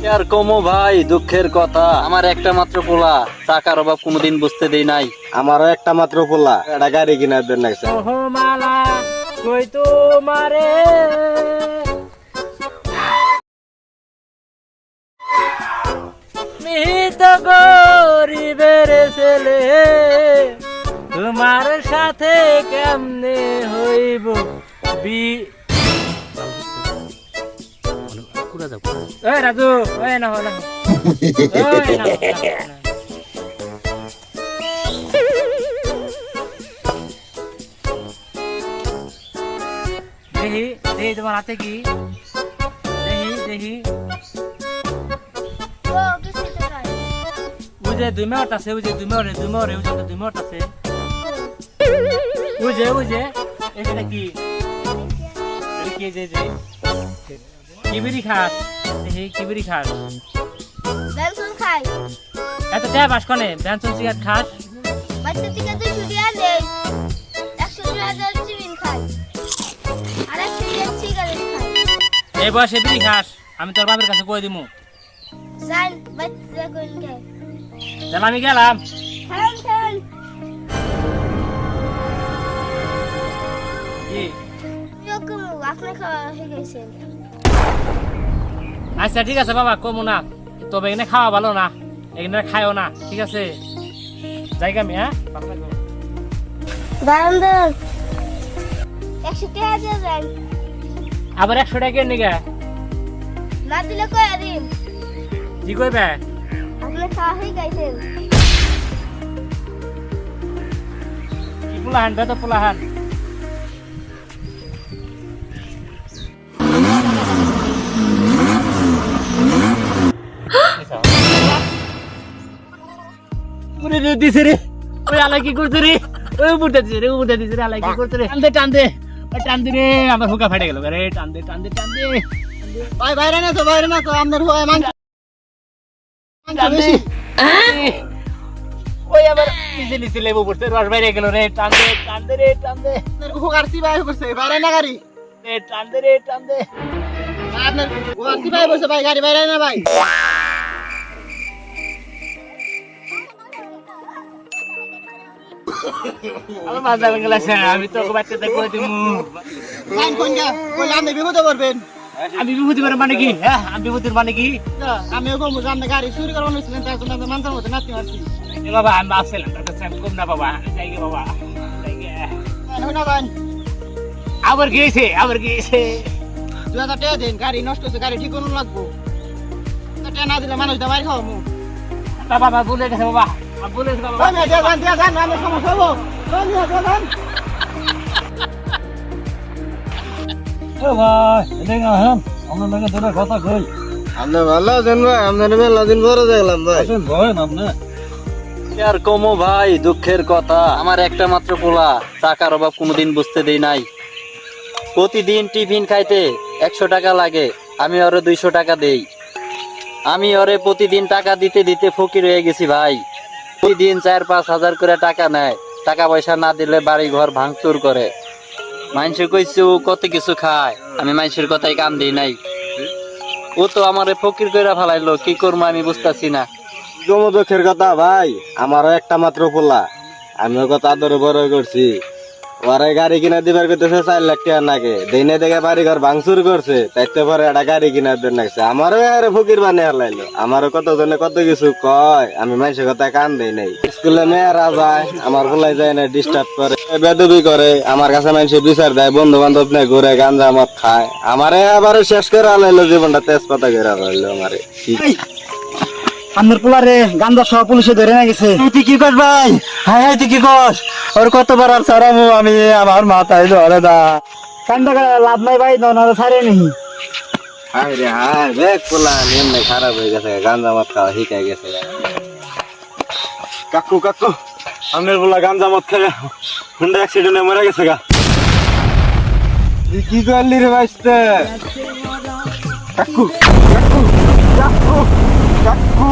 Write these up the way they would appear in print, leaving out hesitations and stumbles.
আর কমো ভাই, দুঃখের কথা। আমার একটা মাত্র পোলা, টাকার অভাব কোনোদিন বুঝতে দেই নাই। আমারও একটা মাত্র পোলা, একটা গাড়ি কিনার জন্য লাগছে। ওহো মালা কই তোমারে মিহিত গরিবের ছেলে, তোমার সাথে কেমনে হইব বি এই রাজু, এই না না দেখি দেখি তোমার হাতে কি, দেখি দেখি ওই যে 2 মিনিট আছে, ওই যে 2 মিনিট, 2 মিনিট, ওই যে 2 মিনিট আছে, ওই যে এটা কি, এটা কি যে কিবিরি খাস, দেখি কিবিরি খাস, বেনসন খাই। এত টাকা বাস কনে বেনসন সিগারেট খাস, বাচ্চা থেকে 200 টাকা দেই, 100 চিবিন খাই, আর 100 সিগারেট খাই। এই বয়সে বিড়ি খাস, আমি তোর বাবার কাছে কই দিমু। জান বাচ্চা কোন খাই। তাহলে আমি গেলাম। খান খান। কি এরকম আপনি খাওয়া হয়ে গেছেন। আচ্ছা ঠিক আছে বাবা, কমু না, তবে এখানে খাওয়া ভালো না, এখানে খায়ও না, ঠিক আছে? জায়গা আমি, হ্যাঁ বারান্দার 100 টাকা দিয়ে যান। আবার 100 টাকা নিগে না দিলে কই দিন। কি কইবে? আপনি খাওয়া হয়ে গেছেন। কি পোলাহান বেতো পোলাহান। ওরে রে দিছে রে, ওই আলাই কি করছে রে, ওই উপরটা দিছে রে, উপরটা দিছে রে, আলাই কি করছে রে, টানদে টানদে, ওই টানদে রে, আমার হুকা ফাটে গেল রে, টানদে টানদে টানদে ভাই বাইরে না তো, বাইরে না তো, আপনার হয় মান টানদে। ওই আবার নিচে নিচে লেবু পড়ছে, রস বাইরে গেল রে, টানদে টানদে রে, টানদে হুকারছি ভাই করছে, বাইরে না গাড়ি রে, টানদে রে, টানদে। আপনার হুকারছি ভাই বসে, ভাই গাড়ি বাইরে না ভাই। আমার মাথা ভেঙে গেছে, আমি তো বাচ্চাদের কই দিমু। লাইন কোন গা, কই আপনি বিপদে পড়বেন। আমি বিভূতি করে মানে কি, হ্যাঁ আমি বিভূতির মানে কি? আমিও কম আপনি গাড়ি চুরি করবেন ছিলেন, তার জন্য মানতার মতো নাচতে পারছি। এ বাবা আমি আসছিলাম, তার কাছে আমি কম না বাবা, যাই গে বাবা, যাই গে। না ভাই আবার গিয়েছে, আবার গিয়েছে। 2000 টাকা দিন, গাড়ি নষ্ট হচ্ছে, গাড়ি ঠিক করুন লাগবো। টাকা না দিলে মানুষ দাবাই খাওয়াবো। বাবা বাবা ভুলে গেছে বাবা, আমি ভুলে গেছি বাবা। আমি সমস্যা হবো। আপনি ভালো আছেন ভাই? আপনার মেলা দিন পরে দেখলাম ভাই। আর কমো ভাই, দুঃখের কথা। আমার একটা মাত্র পোলা, টাকার অভাব কোনোদিন বুঝতে দেই নাই। প্রতিদিন টিফিন খাইতে 100 টাকা লাগে, আমি ওরে 200 টাকা দেই। আমি ওরে প্রতিদিন টাকা দিতে দিতে ফকির হয়ে গেছি ভাই। প্রতিদিন 4-5 হাজার করে টাকা নেয়, টাকা পয়সা না দিলে বাড়ি ঘর ভাঙচুর করে। মানুষে কইছে ও কত কিছু খায়, আমি মানুষের কথাই কান দিই নাই। ও তো আমারে ফকির করে ফেলাইলো, কি করবো আমি বুঝতেছি না। দুঃখের কথা ভাই, আমারও একটা মাত্র পোলা, আমিও কত আদরে বড় করছি। ওরে গাড়ি কিনা দিবার করতেছে 4 লাখ টাকা নাগে, দিনে দেখে বাড়ি ঘর ভাঙচুর করছে, তাইতে পরে একটা গাড়ি কিনার জন্য লাগছে। আমারও আরে ফকির বানিয়ে হালাইলো। আমারও কত জনে কত কিছু কয়, আমি মানুষের কথা কান দেই নাই। স্কুলে মেয়েরা যায়, আমার পোলাই যায় না, ডিস্টার্ব করে, বেদবি করে, আমার কাছে মানুষে বিচার দেয়, বন্ধু বান্ধব নিয়ে ঘুরে গাঞ্জা মদ খায়। আমারে আবার শেষ করে হালাইলো, জীবনটা তেজপাতা করে হালাইলো আমারে। আপনার পোলারে গান্দা সহ পুলিশে ধরে না গেছে। তুই কি কর ভাই? হ্যাঁ তুই কি কর? ওর কতবার আর ছাড়ামু আমি, আমার মাথায় ধরে দা। কান্দা লাভ নাই ভাই, নরে ছাড়ে নি। হায় রে হায়, দেখ পোলা এমনি খারাপ হয়ে গেছে, গাঞ্জা মদ খাওয়া শিখাই গেছে। কাকু কাকু, আপনার পোলা গাঞ্জা মদ খেয়ে হুন্ডা অ্যাক্সিডেন্টে মরে গেছে গা। তুই কি করলি রে ভাইস্তে? কাকু কাকু কাকু কাকু,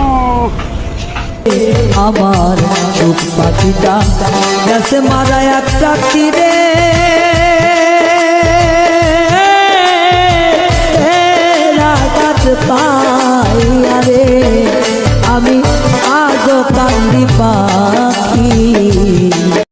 আমার চোখ পাখিটা গেছে মারা একটা তীরে, রাত পাই আজও কান্দি পায়